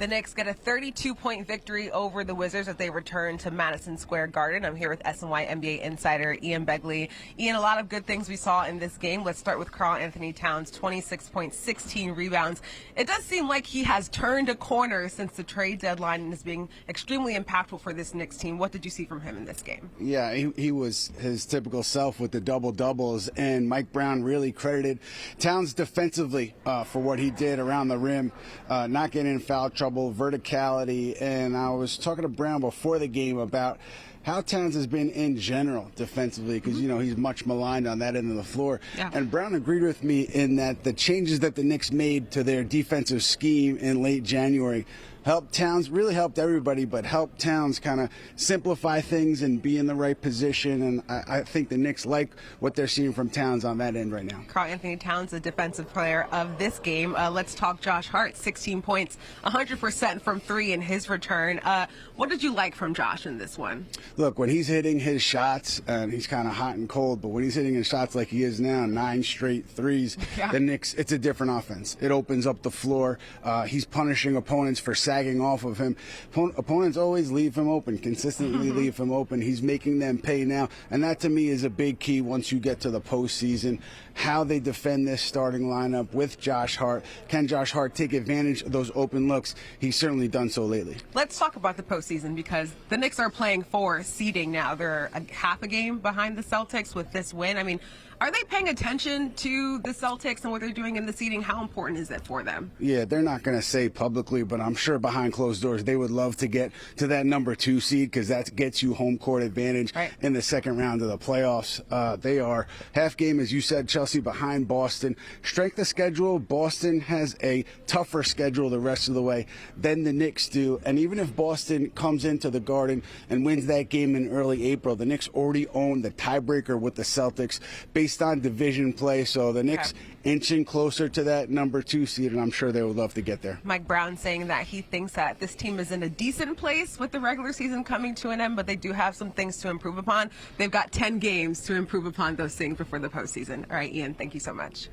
The Knicks get a 32-point victory over the Wizards as they return to Madison Square Garden. I'm here with SNY NBA insider Ian Begley. Ian, a lot of good things we saw in this game. Let's start with Karl-Anthony Towns, 26 points, 16 rebounds. It does seem like he has turned a corner since the trade deadline and is being extremely impactful for this Knicks team. What did you see from him in this game? Yeah, he was his typical self with the double-doubles, and Mike Brown really credited Towns defensively for what he did around the rim, not getting in foul trouble, verticality. And I was talking to Brown before the game about how Towns has been in general defensively, because, you know, he's much maligned on that end of the floor. Yeah. And Brown agreed with me in that the changes that the Knicks made to their defensive scheme in late January helped Towns, really helped everybody, but helped Towns kind of simplify things and be in the right position. And I think the Knicks like what they're seeing from Towns on that end right now. Karl-Anthony Towns, the defensive player of this game. Let's talk Josh Hart, 16 points, 100% from three in his return. What did you like from Josh in this one? Look, when he's hitting his shots, and he's kind of hot and cold, but when he's hitting his shots like he is now, 9 straight threes, Yeah. the Knicks, it's a different offense. It opens up the floor. He's punishing opponents for sagging off of him. Opponents always leave him open, consistently leave him open. He's making them pay now, and that to me is a big key once you get to the postseason. How they defend this starting lineup with Josh Hart. Can Josh Hart take advantage of those open looks? He's certainly done so lately. Let's talk about the postseason, because the Knicks are playing for seeding now. They're half a game behind the Celtics with this win. I mean, are they paying attention to the Celtics and what they're doing in the seeding? How important is it for them? Yeah, they're not going to say publicly, but I'm sure behind closed doors they would love to get to that number 2 seed, because that gets you home court advantage in the second round of the playoffs. They are half game, as you said, Chelsea, behind Boston. Strength of schedule, Boston has a tougher schedule the rest of the way than the Knicks do. And even if Boston comes into the Garden and wins that game in early April, the Knicks already own the tiebreaker with the Celtics based on division play. So the Knicks inching closer to that number 2 seed, and I'm sure they would love to get there. Mike Brown saying that he thinks that this team is in a decent place with the regular season coming to an end, but they do have some things to improve upon. They've got 10 games to improve upon those things before the postseason. All right, Ian, thank you so much.